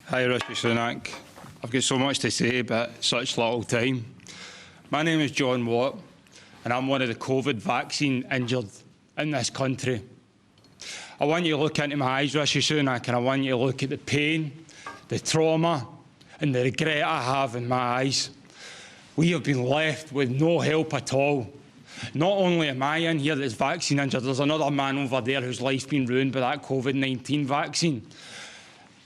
Hi, Rishi Sunak. I've got so much to say, but such little time. My name is John Watt, and I'm one of the COVID vaccine injured in this country. I want you to look into my eyes, Rishi Sunak, and I want you to look at the pain, the trauma, and the regret I have in my eyes. We have been left with no help at all. Not only am I in here that's vaccine injured, there's another man over there whose life's been ruined by that COVID-19 vaccine.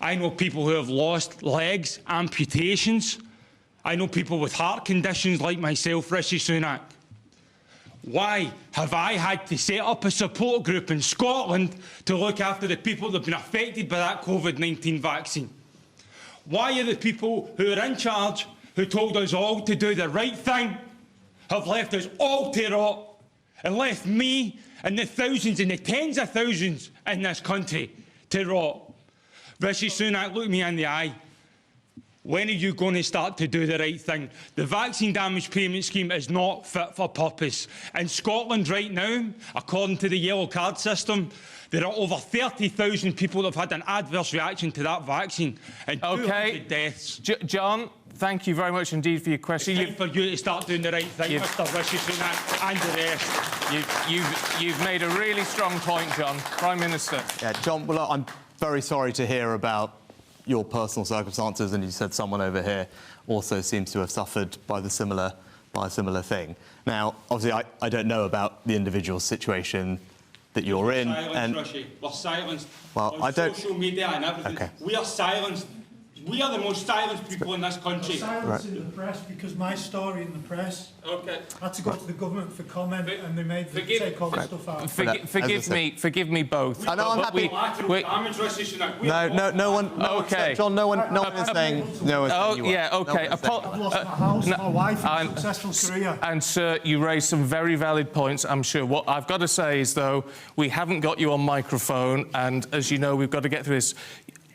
I know people who have lost legs, amputations. I know people with heart conditions like myself, Rishi Sunak. Why have I had to set up a support group in Scotland to look after the people that have been affected by that COVID-19 vaccine? Why are the people who are in charge, who told us all to do the right thing, have left us all to rot and left me and the thousands and the tens of thousands in this country to rot? Rishi Sunak, look me in the eye. When are you going to start to do the right thing? The vaccine damage payment scheme is not fit for purpose. In Scotland right now, according to the yellow card system, there are over 30,000 people that have had an adverse reaction to that vaccine and 200 deaths. John, thank you very much indeed for your question. It's time for you to start doing the right thing, Mr. Rishi Sunak, and the rest. You've made a really strong point, John. Prime Minister. Yeah, John, well, I'm very sorry to hear about your personal circumstances, and you said someone over here also seems to have suffered by a similar thing. Now, obviously, I don't know about the individual situation that you're in. We're silenced. Well, on social media and everything. Okay. We are silenced. We are the most silenced people in this country. Silence in the press because my story in the press had to go to the government for comment, and they made me take all the stuff out. Forgive me both. I know, I'm happy. No one. Okay. John, no one is saying. No one's saying you yeah. Okay. I've lost my house, my wife, and a successful career. And sir, you raised some very valid points, I'm sure. What I've got to say is, though, we haven't got you on microphone, and as you know, we've got to get through this.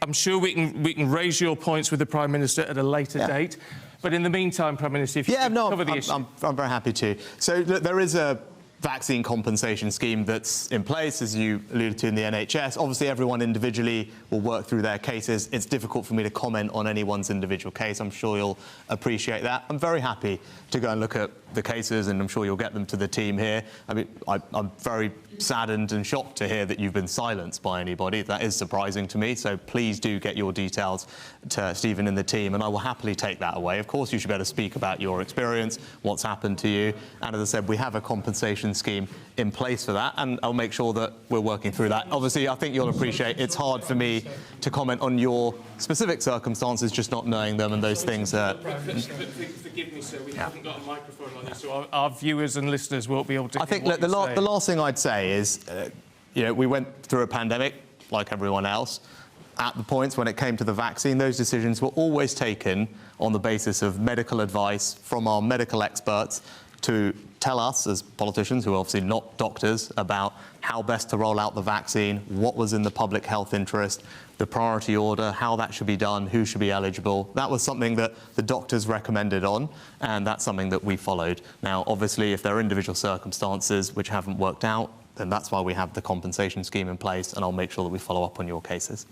I'm sure we can raise your points with the Prime Minister at a later date. But in the meantime, Prime Minister, if you could cover the issue. I'm very happy to. So there is a vaccine compensation scheme that's in place, as you alluded to, in the NHS. Obviously, everyone individually will work through their cases. It's difficult for me to comment on anyone's individual case. I'm sure you'll appreciate that. I'm very happy to go and look at the cases, and I'm sure you'll get them to the team here. I mean, I'm very saddened and shocked to hear that you've been silenced by anybody. That is surprising to me, so please do get your details to Stephen and the team, and I will happily take that away. Of course, you should be able to speak about your experience, what's happened to you, and as I said, we have a compensation scheme in place for that, and I'll make sure that we're working through that. Obviously, I think you'll appreciate it's hard for me to comment on your specific circumstances, just not knowing them, and those things are... Forgive me, sir, we haven't got a microphone on this, so our viewers and listeners won't be able to hear. I think the last thing I'd say is, you know, we went through a pandemic, like everyone else. At the points when it came to the vaccine, those decisions were always taken on the basis of medical advice from our medical experts to tell us, as politicians, who are obviously not doctors, about how best to roll out the vaccine, what was in the public health interest, the priority order, how that should be done, who should be eligible. That was something that the doctors recommended on, and that's something that we followed. Now, obviously, if there are individual circumstances which haven't worked out, then that's why we have the compensation scheme in place, and I'll make sure that we follow up on your cases.